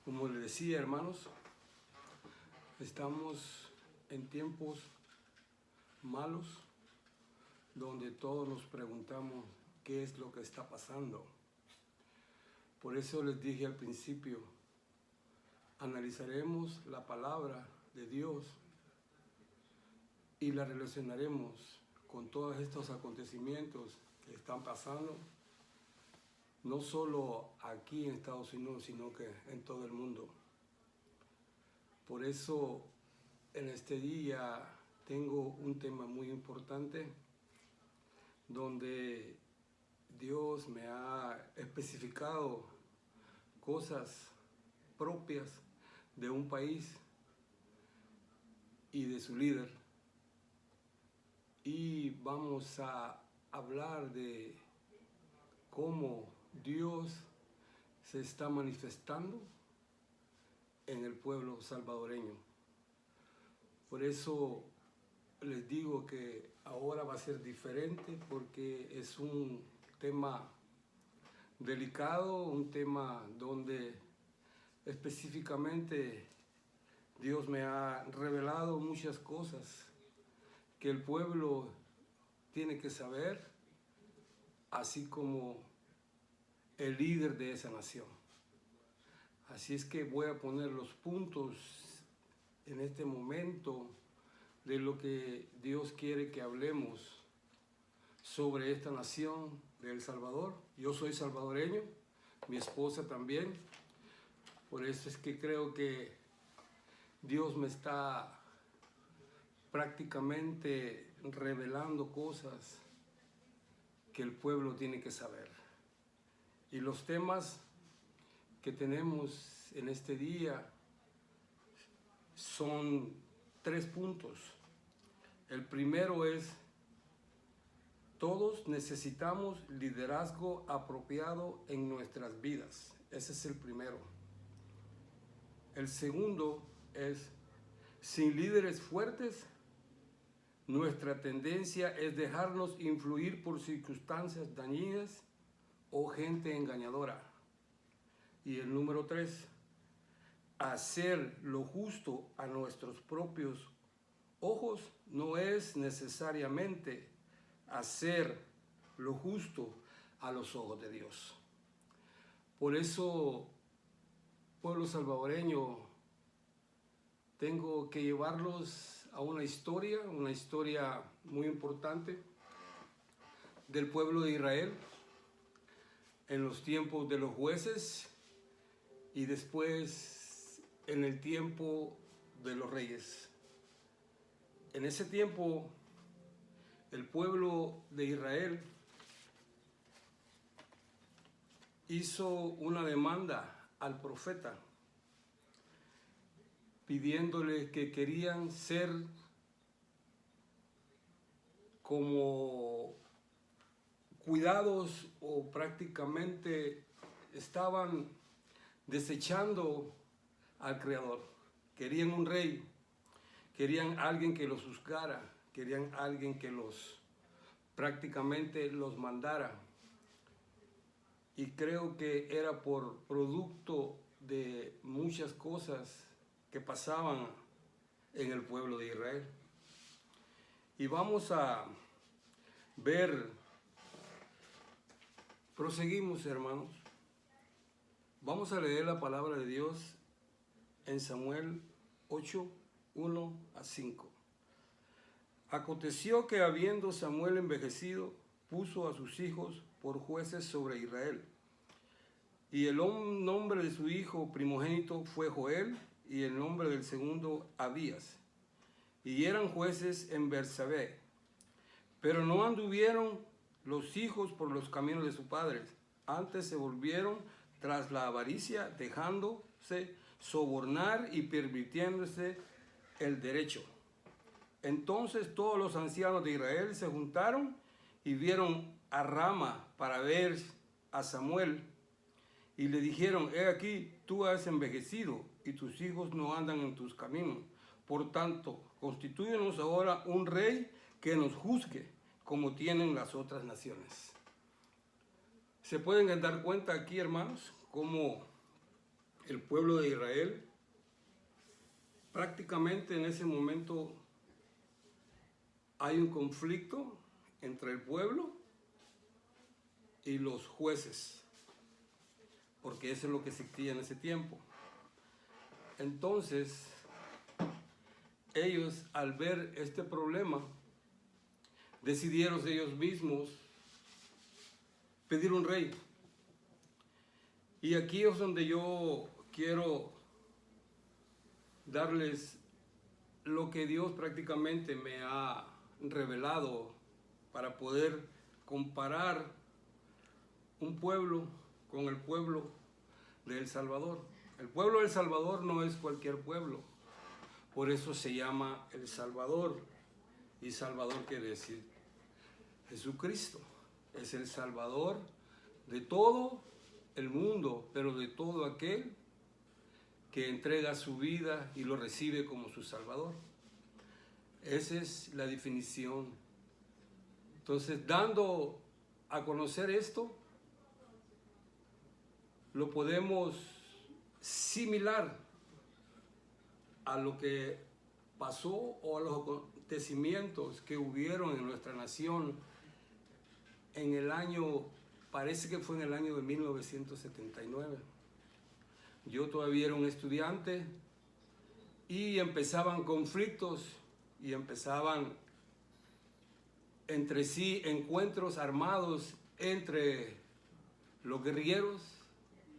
Como les decía, hermanos, estamos en tiempos malos donde todos nos preguntamos qué es lo que está pasando. Por eso les dije al principio, analizaremos la palabra de Dios y la relacionaremos con todos estos acontecimientos que están pasando, no solo aquí en Estados Unidos, sino que en todo el mundo. Por eso en este día tengo un tema muy importante donde Dios me ha especificado cosas propias de un país y de su líder. Y vamos a hablar de cómo Dios se está manifestando en el pueblo salvadoreño. Por eso les digo que ahora va a ser diferente porque es un tema delicado, un tema donde específicamente Dios me ha revelado muchas cosas que el pueblo tiene que saber, así como el líder de esa nación. Así es que voy a poner los puntos en este momento de lo que Dios quiere que hablemos sobre esta nación de El Salvador. Yo soy salvadoreño, mi esposa también. Por eso es que creo que Dios me está prácticamente revelando cosas que el pueblo tiene que saber. Y los temas que tenemos en este día son 3 puntos. El primero es, todos necesitamos liderazgo apropiado en nuestras vidas. Ese es el primero. El segundo es, sin líderes fuertes, nuestra tendencia es dejarnos influir por circunstancias dañinas o gente engañadora. Y el número 3, hacer lo justo a nuestros propios ojos no es necesariamente hacer lo justo a los ojos de Dios. Por eso, pueblo salvadoreño, tengo que llevarlos a una historia muy importante del pueblo de Israel en los tiempos de los jueces y después en el tiempo de los reyes. En ese tiempo, el pueblo de Israel hizo una demanda al profeta pidiéndole que querían ser como cuidados o prácticamente estaban desechando al Creador. Querían un rey, querían alguien que los juzgara, querían alguien que prácticamente los mandara. Y creo que era por producto de muchas cosas que pasaban en el pueblo de Israel. Y vamos a ver, proseguimos, hermanos. Vamos a leer la palabra de Dios en Samuel 8, 1 a 5. Aconteció que habiendo Samuel envejecido, puso a sus hijos por jueces sobre Israel. Y el nombre de su hijo primogénito fue Joel, y el nombre del segundo Abías. Y eran jueces en Bersabé. Pero no anduvieron los hijos por los caminos de sus padres, antes se volvieron tras la avaricia, dejándose sobornar y pervirtiéndose el derecho. Entonces todos los ancianos de Israel se juntaron y vieron a Rama para ver a Samuel, y le dijeron: he aquí, tú has envejecido y tus hijos no andan en tus caminos. Por tanto, constitúyenos ahora un rey que nos juzgue como tienen las otras naciones. Se pueden dar cuenta aquí, hermanos, cómo el pueblo de Israel, prácticamente en ese momento hay un conflicto entre el pueblo y los jueces, porque eso es lo que existía en ese tiempo. Entonces, ellos al ver este problema, decidieron ellos mismos pedir un rey. Y aquí es donde yo quiero darles lo que Dios prácticamente me ha revelado para poder comparar un pueblo con el pueblo de El Salvador. El pueblo de El Salvador no es cualquier pueblo, por eso se llama El Salvador, y Salvador quiere decir Jesucristo. Es el Salvador de todo el mundo, pero de todo aquel que entrega su vida y lo recibe como su Salvador. Esa es la definición. Entonces, dando a conocer esto, lo podemos similar a lo que pasó o a los acontecimientos que hubieron en nuestra nación en el año, parece que fue en el año de 1979. Yo todavía era un estudiante y empezaban conflictos y empezaban entre sí encuentros armados entre los guerrilleros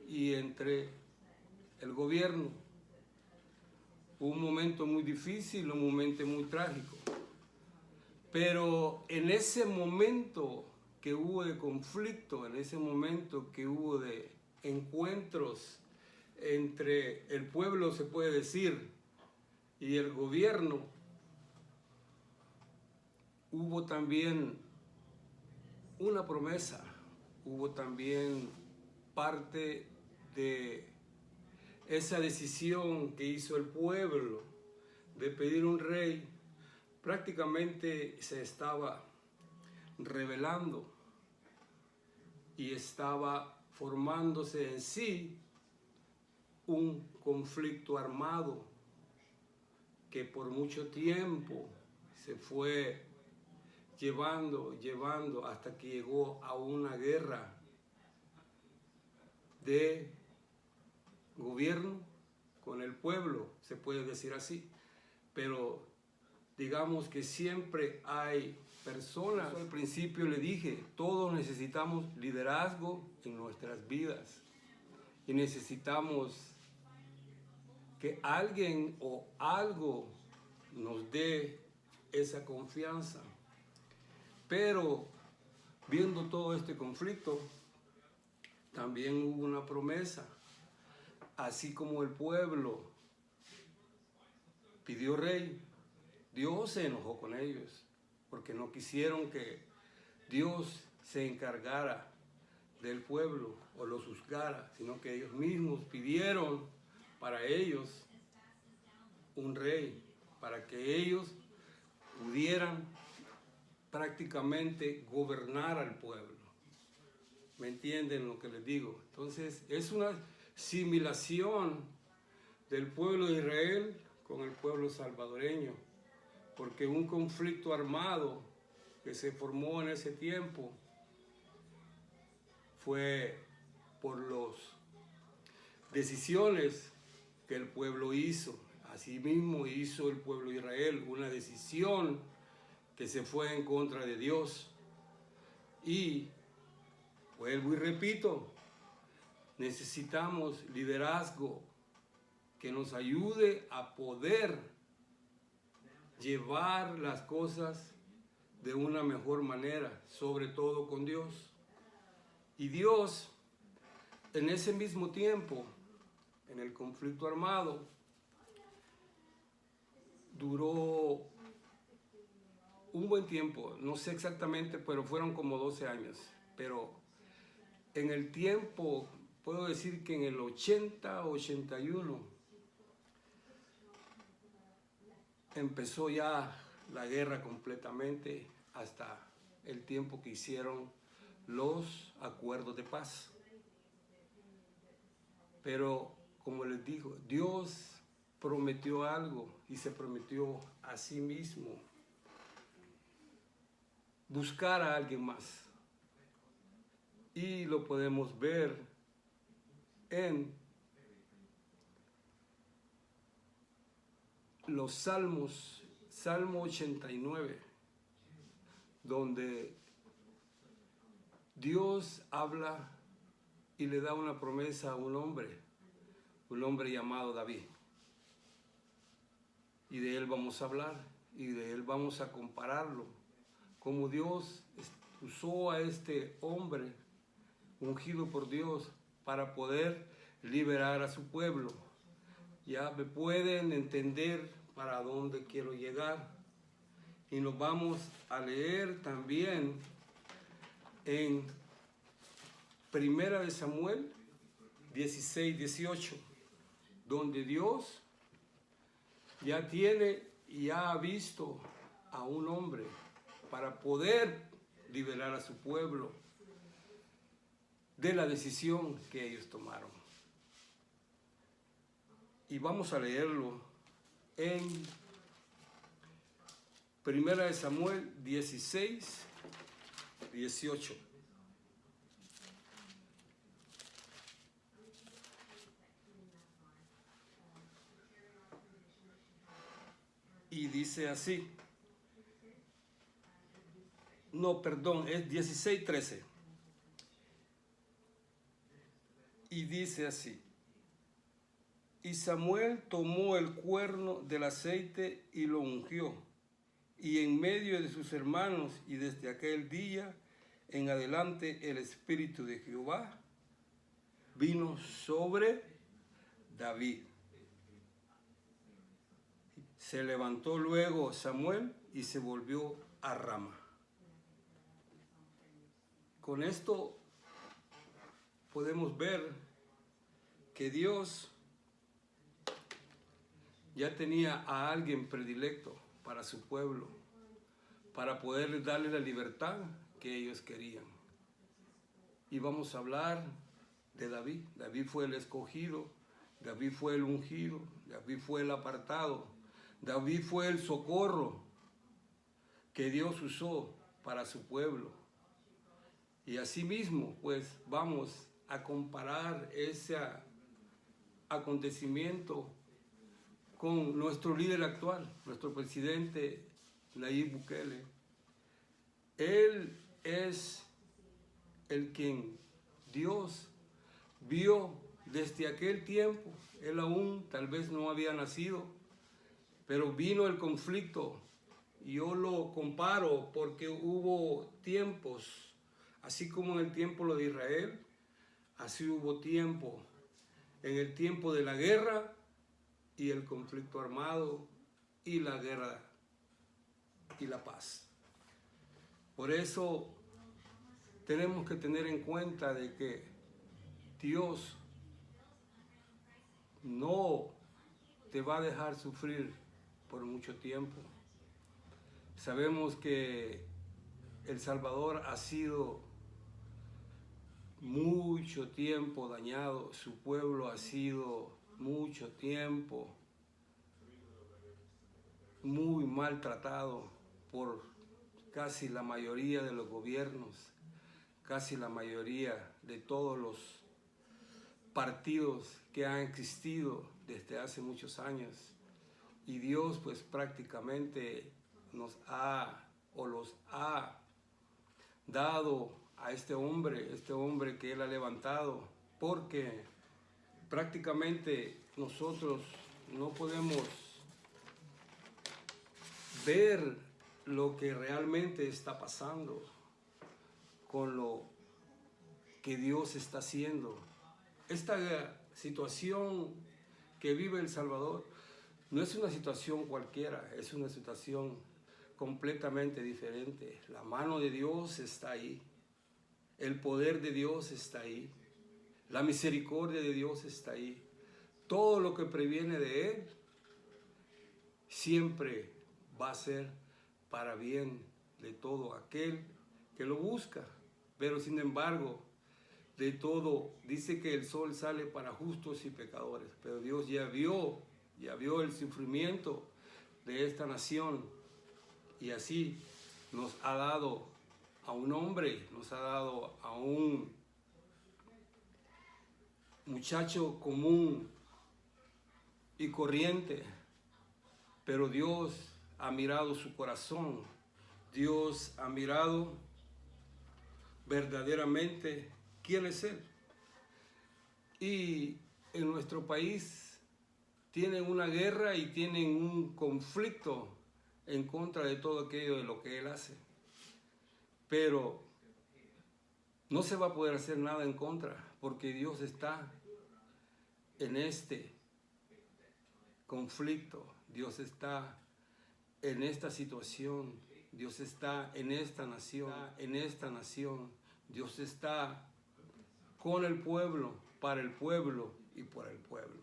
y entre el gobierno. Un momento muy difícil, un momento muy trágico. Pero en ese momento que hubo de conflicto, en ese momento que hubo de encuentros entre el pueblo, se puede decir, y el gobierno, hubo también una promesa, hubo también parte de esa decisión que hizo el pueblo de pedir un rey. Prácticamente se estaba revelando y estaba formándose en sí un conflicto armado que por mucho tiempo se fue llevando hasta que llegó a una guerra de gobierno con el pueblo, se puede decir así, pero digamos que siempre hay personas. Al principio le dije, todos necesitamos liderazgo en nuestras vidas y necesitamos que alguien o algo nos dé esa confianza. Pero viendo todo este conflicto, también hubo una promesa. Así como el pueblo pidió rey, Dios se enojó con ellos porque no quisieron que Dios se encargara del pueblo o los juzgara, sino que ellos mismos pidieron para ellos un rey, para que ellos pudieran prácticamente gobernar al pueblo. ¿Me entienden lo que les digo? Entonces, es una similación del pueblo de Israel con el pueblo salvadoreño, porque un conflicto armado que se formó en ese tiempo fue por las decisiones que el pueblo hizo. Asimismo hizo el pueblo de Israel una decisión que se fue en contra de Dios. Y vuelvo y repito, necesitamos liderazgo que nos ayude a poder llevar las cosas de una mejor manera, sobre todo con Dios. Y Dios, en ese mismo tiempo, en el conflicto armado, duró un buen tiempo, no sé exactamente, pero fueron como 12 años. Pero en el tiempo, puedo decir que en el 80, 81, empezó ya la guerra completamente hasta el tiempo que hicieron los acuerdos de paz. Pero como les digo, Dios prometió algo y se prometió a sí mismo buscar a alguien más. Y lo podemos ver en los Salmos, Salmo 89, donde Dios habla y le da una promesa a un hombre llamado David. Y de él vamos a hablar y de él vamos a compararlo, como Dios usó a este hombre ungido por Dios para poder liberar a su pueblo. Ya me pueden entender para dónde quiero llegar. Y nos vamos a leer también en Primera de Samuel 16, 18, donde Dios ya tiene y ya ha visto a un hombre para poder liberar a su pueblo de la decisión que ellos tomaron. Y vamos a leerlo en Primera de Samuel 16, 18. Y dice así. No, perdón, es 16, 13. Y dice así. Y Samuel tomó el cuerno del aceite y lo ungió. Y en medio de sus hermanos, y desde aquel día en adelante, el Espíritu de Jehová vino sobre David. Se levantó luego Samuel y se volvió a Rama. Con esto podemos ver que Dios ya tenía a alguien predilecto para su pueblo, para poder darle la libertad que ellos querían. Y vamos a hablar de David. David fue el escogido, David fue el ungido, David fue el apartado, David fue el socorro que Dios usó para su pueblo. Y asimismo, pues vamos a comparar ese acontecimiento con nuestro líder actual, nuestro presidente Nayib Bukele. Él es el quien Dios vio desde aquel tiempo. Él aún tal vez no había nacido, pero vino el conflicto. Yo lo comparo porque hubo tiempos, así como en el tiempo de Israel, así hubo tiempo en el tiempo de la guerra y el conflicto armado y la guerra y la paz. Por eso tenemos que tener en cuenta de que Dios no te va a dejar sufrir por mucho tiempo. Sabemos que El Salvador ha sido mucho tiempo dañado, su pueblo ha sido mucho tiempo muy maltratado por casi la mayoría de los gobiernos, casi la mayoría de todos los partidos que han existido desde hace muchos años. Y Dios pues prácticamente nos ha o los ha dado a este hombre que Él ha levantado, porque prácticamente nosotros no podemos ver lo que realmente está pasando con lo que Dios está haciendo. Esta situación que vive El Salvador no es una situación cualquiera, es una situación completamente diferente. La mano de Dios está ahí, el poder de Dios está ahí, la misericordia de Dios está ahí. Todo lo que previene de Él siempre va a ser para bien de todo aquel que lo busca. Pero sin embargo, de todo. Dice que el sol sale para justos y pecadores, pero Dios ya vio el sufrimiento de esta nación y así nos ha dado a un hombre, nos ha dado a un muchacho común y corriente, pero Dios ha mirado su corazón, Dios ha mirado verdaderamente quién es Él. Y en nuestro país tienen una guerra y tienen un conflicto en contra de todo aquello de lo que Él hace. Pero no se va a poder hacer nada en contra, porque Dios está en este conflicto, Dios está en esta situación, Dios está en esta nación, Dios está con el pueblo, para el pueblo y por el pueblo.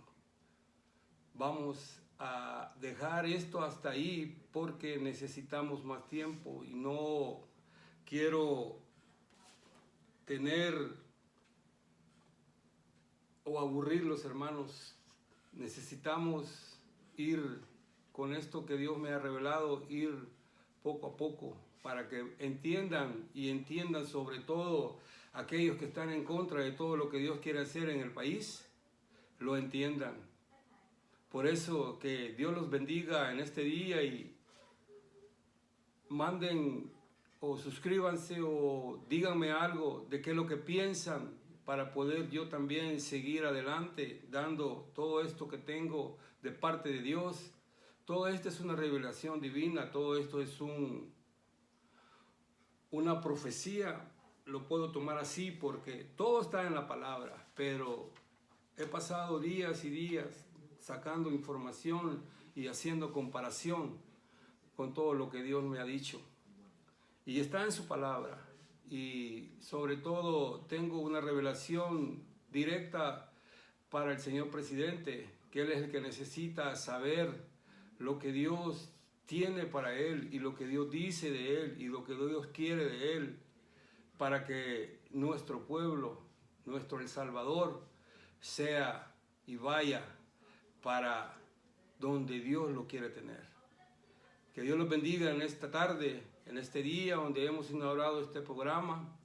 Vamos a dejar esto hasta ahí porque necesitamos más tiempo y no quiero tener o aburrir los hermanos. Necesitamos ir con esto que Dios me ha revelado, ir poco a poco para que entiendan y entiendan sobre todo aquellos que están en contra de todo lo que Dios quiere hacer en el país, lo entiendan. Por eso que Dios los bendiga en este día y manden o suscríbanse o díganme algo de qué es lo que piensan para poder yo también seguir adelante dando todo esto que tengo de parte de Dios. Todo esto es una revelación divina, todo esto es una profecía, lo puedo tomar así porque todo está en la palabra, pero he pasado días y días sacando información y haciendo comparación con todo lo que Dios me ha dicho. Y está en su palabra. Y sobre todo tengo una revelación directa para el señor presidente, que él es el que necesita saber lo que Dios tiene para él y lo que Dios dice de él y lo que Dios quiere de él para que nuestro pueblo, nuestro El Salvador, sea y vaya para donde Dios lo quiere tener. Que Dios los bendiga en esta tarde, en este día donde hemos inaugurado este programa.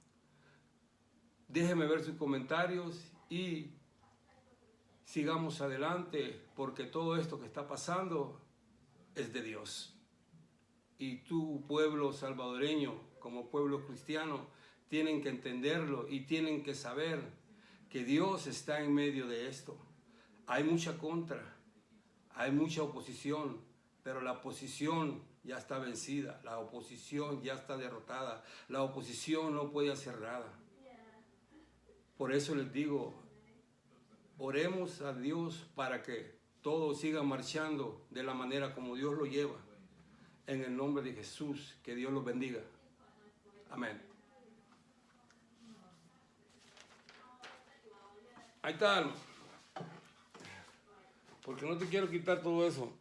Déjenme ver sus comentarios y sigamos adelante porque todo esto que está pasando es de Dios. Y tu pueblo salvadoreño, como pueblo cristiano, tienen que entenderlo y tienen que saber que Dios está en medio de esto. Hay mucha contra, hay mucha oposición, pero la oposición ya está vencida, la oposición ya está derrotada, la oposición no puede hacer nada. Por eso les digo, oremos a Dios para que todo siga marchando de la manera como Dios lo lleva. En el nombre de Jesús, que Dios los bendiga. Amén. Ahí está, porque no te quiero quitar todo eso.